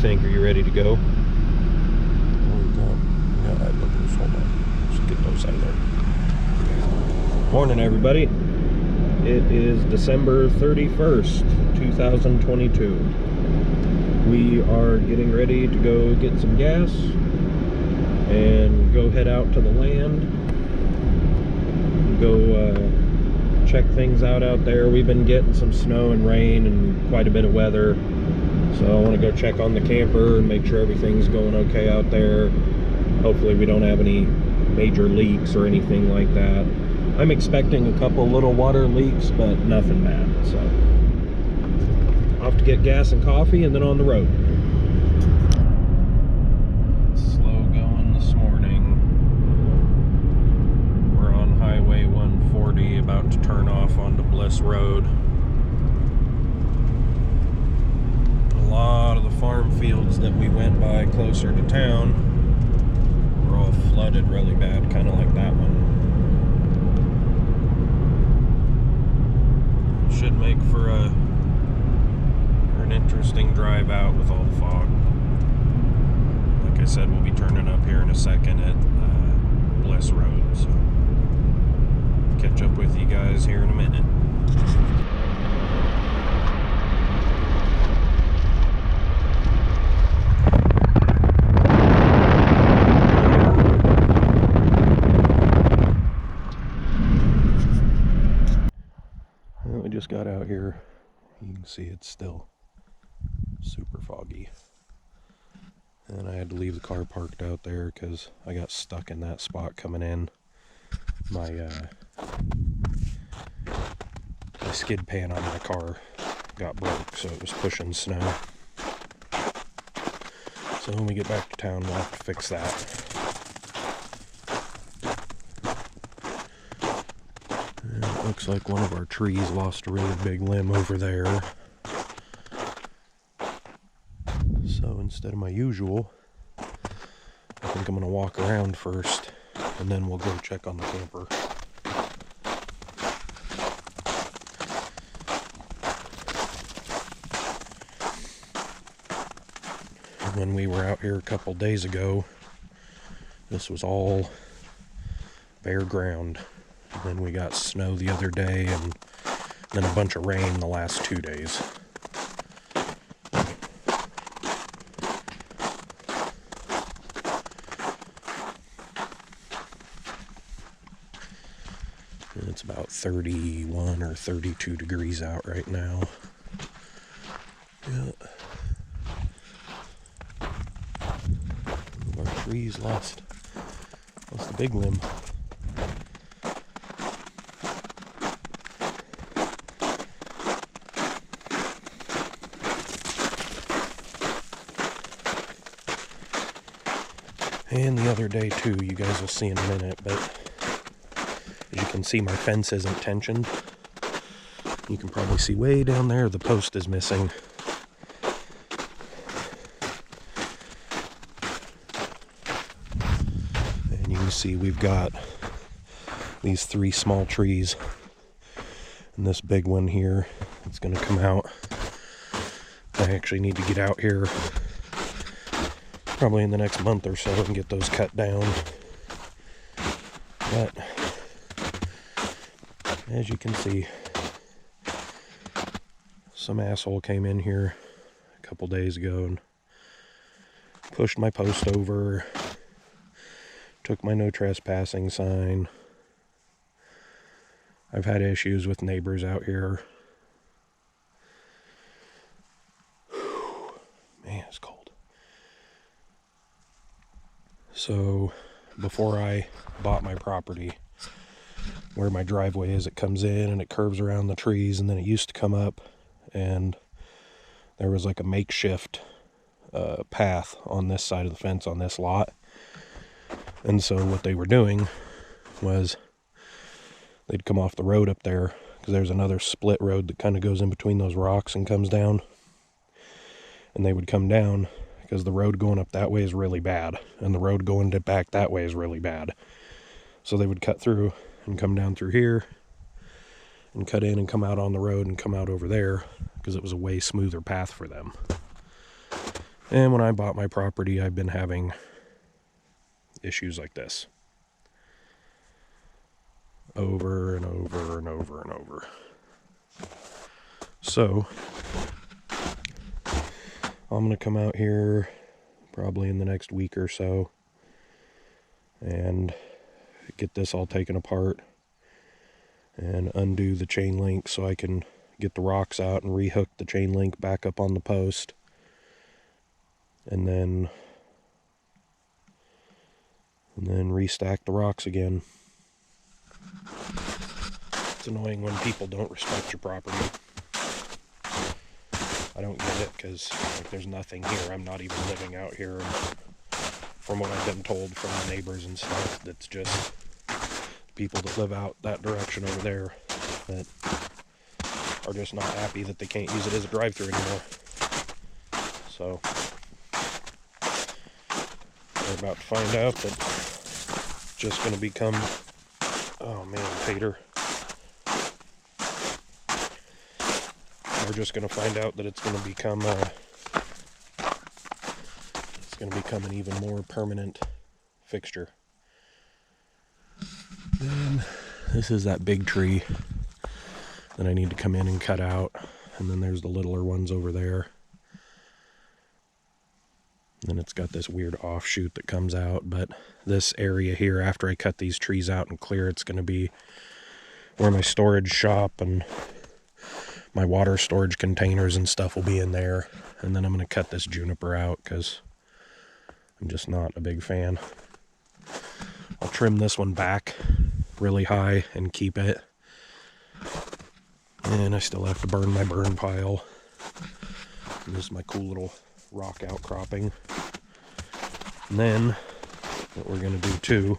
think? Are you ready to go? Yeah, look at this. Hold on. Let's get those out of there. Morning, everybody. It is December 31st, 2022. We are getting ready to go get some gas and go head out to the land. Go check things out there. We've been getting some snow and rain and quite a bit of weather. So I want to go check on the camper and make sure everything's going okay out there. Hopefully we don't have any major leaks or anything like that. I'm expecting a couple little water leaks, but nothing bad. So I'll have to get gas and coffee and then on the road. Slow going this morning. We're on Highway 140, about to turn off onto Bliss Road. A lot of the farm fields that we went by closer to town were all flooded really bad, kind of like that one. Should make for an interesting drive out with all the fog. Like I said, we'll be turning up here in a second at Bliss Road, so catch up with you guys here in a minute. We just got out here. You can see it's still super foggy. And I had to leave the car parked out there because I got stuck in that spot coming in. My skid pan on my car got broke, so it was pushing snow. So when we get back to town, we'll have to fix that. And it looks like one of our trees lost a really big limb over there. So instead of my usual, I think I'm going to walk around first, and then we'll go check on the camper. When we were out here a couple days ago, this was all bare ground. And then we got snow the other day, and then a bunch of rain the last 2 days. And it's about 31 or 32 degrees out right now. Yeah. Our trees lost the big limb. And the other day too, you guys will see in a minute, but as you can see, my fence isn't tensioned. You can probably see way down there the post is missing. And you can see we've got these 3 small trees and this big one here. It's going to come out. I actually need to get out here probably in the next month or so and get those cut down. But as you can see, some asshole came in here a couple days ago and pushed my post over, took my no trespassing sign. I've had issues with neighbors out here. Man, it's cold. So before I bought my property, where my driveway is, it comes in and it curves around the trees, and then it used to come up, and there was like a makeshift path on this side of the fence on this lot. And so what they were doing was they'd come off the road up there, because there's another split road that kind of goes in between those rocks and comes down, and they would come down because the road going up that way is really bad, and the road going back that way is really bad. So they would cut through and come down through here and cut in and come out on the road and come out over there, because it was a way smoother path for them. And when I bought my property, I've been having issues like this. Over and over and over and over. So, I'm going to come out here probably in the next week or so and get this all taken apart and undo the chain link so I can get the rocks out and rehook the chain link back up on the post. And then restack the rocks again. It's annoying when people don't respect your property. I don't get it because like, there's nothing here. I'm not even living out here. And from what I've been told from the neighbors and stuff, that's just people that live out that direction over there that are just not happy that they can't use it as a drive-through anymore. So we're about to find out that it's just going to become, oh man, Peter. We're just going to find out that it's going to become an even more permanent fixture. Then this is that big tree that I need to come in and cut out, and then there's the littler ones over there. And then it's got this weird offshoot that comes out, but this area here, after I cut these trees out and clear, it's going to be where my storage shop and my water storage containers and stuff will be in there. And then I'm going to cut this juniper out because I'm just not a big fan. I'll trim this one back really high and keep it. And I still have to burn my burn pile. And this is my cool little rock outcropping. And then what we're going to do too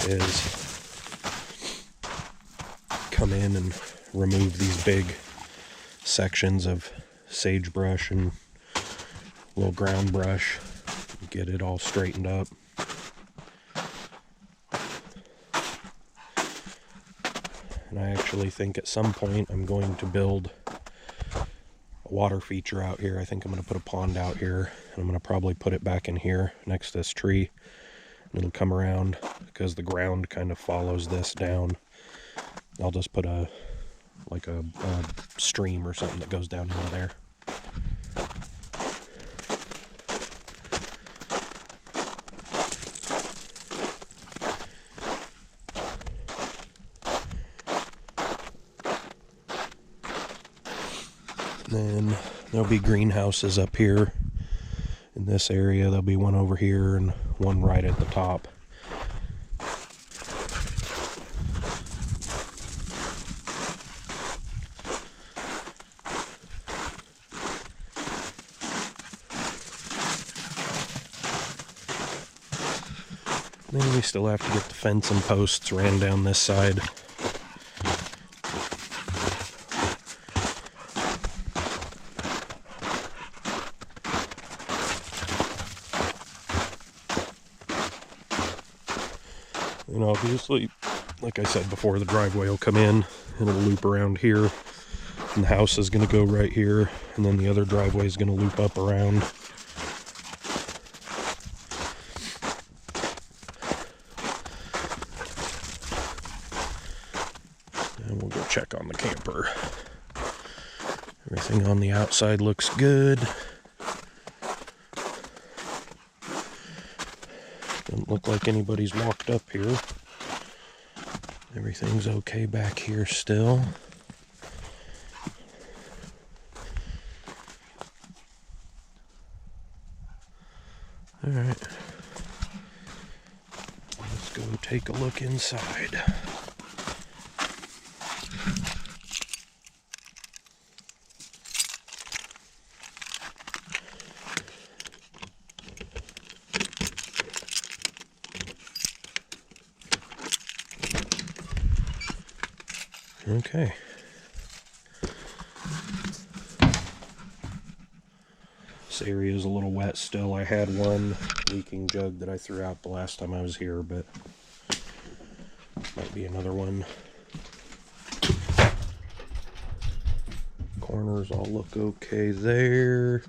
is come in and remove these big sections of sagebrush and little ground brush, get it all straightened up. And I actually think at some point I'm going to build a water feature out here. I think I'm going to put a pond out here, and I'm going to probably put it back in here next to this tree. And it'll come around because the ground kind of follows this down. I'll just put a stream or something that goes down into there. Then there'll be greenhouses up here in this area. There'll be one over here and one right at the top. Then we still have to get the fence and posts ran down this side. And obviously, like I said before, the driveway will come in and it'll loop around here. And the house is going to go right here. And then the other driveway is going to loop up around. And we'll go check on the camper. Everything on the outside looks good. Doesn't look like anybody's walked up here. Everything's okay back here still. Alright. Let's go take a look inside. Okay. This area is a little wet still. I had one leaking jug that I threw out the last time I was here, but might be another one. Corners all look okay there.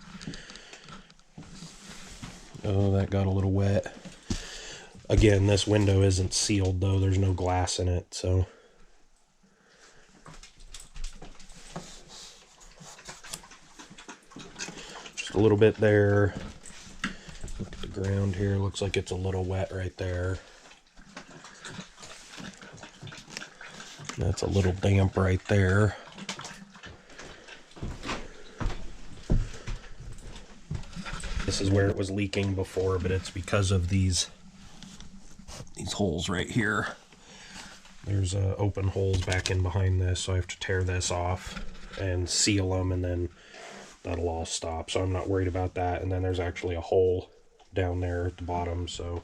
Oh, that got a little wet. Again, this window isn't sealed though. There's no glass in it, so. Just a little bit there. Look at the ground here. Looks like it's a little wet right there. That's a little damp right there. This is where it was leaking before, but it's because of these holes right here. There's open holes back in behind this, so I have to tear this off and seal them, and then that'll all stop. So I'm not worried about that. And then there's actually a hole down there at the bottom, so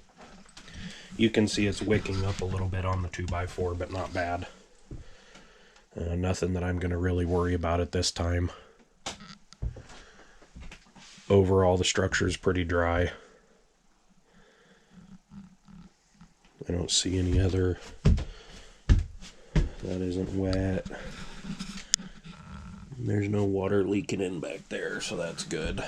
you can see it's wicking up a little bit on the 2x4, but not bad. Nothing that I'm going to really worry about at this time. Overall, the structure is pretty dry. I don't see any other. That isn't wet. There's no water leaking in back there, so that's good.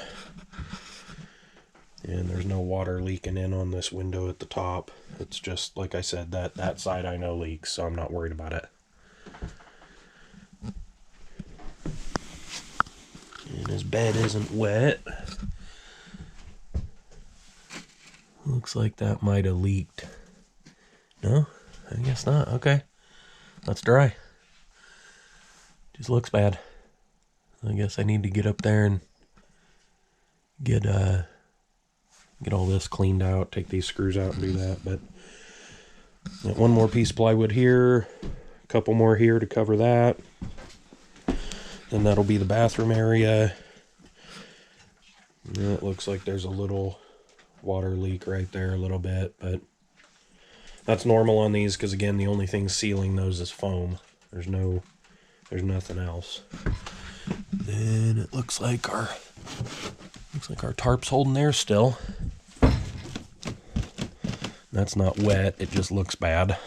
And there's no water leaking in on this window at the top. It's just, like I said, that side I know leaks, so I'm not worried about it. And his bed isn't wet. Looks like that might have leaked. No? I guess not. Okay. That's dry. Just looks bad. I guess I need to get up there and get all this cleaned out, take these screws out and do that. But one more piece of plywood here, a couple more here to cover that. And that'll be the bathroom area. And it looks like there's a little water leak right there a little bit, but that's normal on these because, again, the only thing sealing those is foam. There's nothing else. Then it looks like our tarp's holding there still. That's not wet, it just looks bad.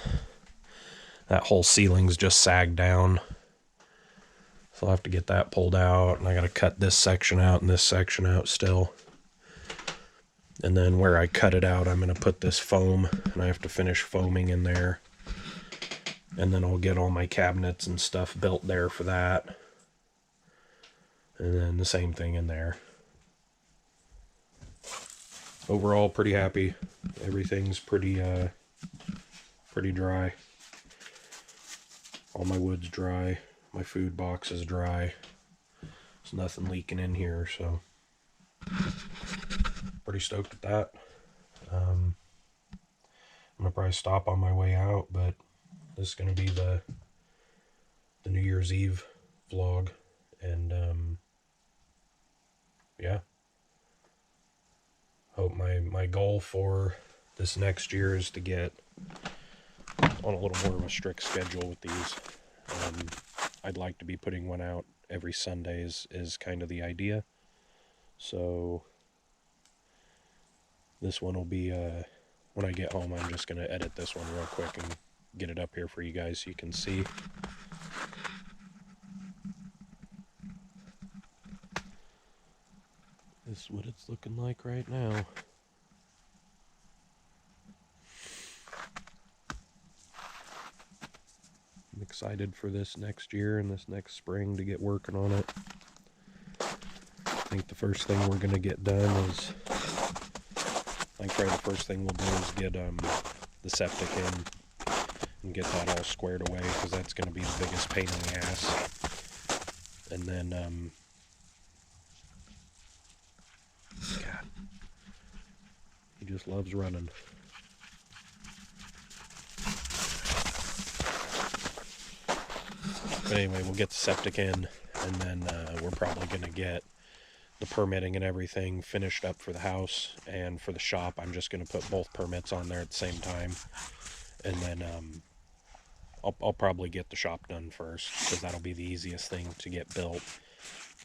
That whole ceiling's just sagged down. So I'll have to get that pulled out, and I gotta cut this section out and this section out still. And then where I cut it out, I'm gonna put this foam, and I have to finish foaming in there. And then I'll get all my cabinets and stuff built there for that. And then the same thing in there. Overall, pretty happy. Everything's pretty dry. All my wood's dry. My food box is dry. There's nothing leaking in here, so pretty stoked at that. I'm gonna probably stop on my way out, but this is gonna be the New Year's Eve vlog, and yeah. Hope my goal for this next year is to get on a little more of a strict schedule with these. I'd like to be putting one out every Sunday is kind of the idea. So this one will be, when I get home, I'm just going to edit this one real quick and get it up here for you guys so you can see. This is what it's looking like right now. I'm excited for this next year and this next spring to get working on it. I think the first thing we're going to get done is, I think probably the first thing we'll do is get the septic in and get that all squared away, because that's going to be the biggest pain in the ass. And then, God, he just loves running. But anyway, we'll get the septic in, and then we're probably going to get the permitting and everything finished up for the house, and for the shop I'm just going to put both permits on there at the same time. And then I'll probably get the shop done first, because that'll be the easiest thing to get built.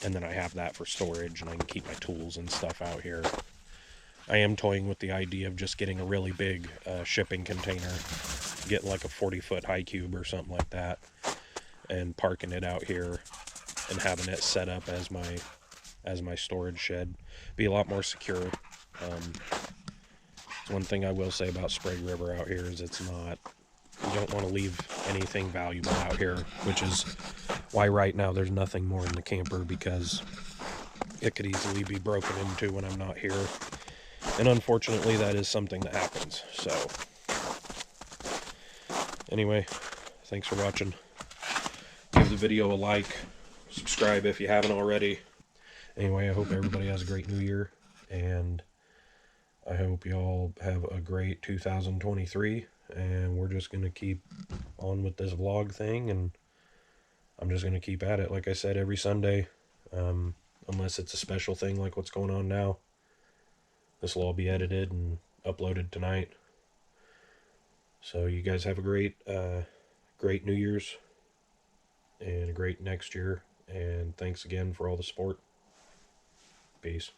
And then I have that for storage, and I can keep my tools and stuff out here. I am toying with the idea of just getting a really big shipping container, getting like a 40-foot high cube or something like that, and parking it out here and having it set up as my storage shed. Be a lot more secure, One thing I will say about Sprague River out here is it's not, you don't want to leave anything valuable out here, which is why right now there's nothing more in the camper, because it could easily be broken into when I'm not here. And unfortunately, that is something that happens. So, anyway, thanks for watching. Give the video a like, subscribe if you haven't already. Anyway, I hope everybody has a great new year, and I hope y'all have a great 2023, and we're just going to keep on with this vlog thing, and I'm just going to keep at it. Like I said, every Sunday, unless it's a special thing like what's going on now. This will all be edited and uploaded tonight. So you guys have a great New Year's and a great next year, and thanks again for all the support. Peace.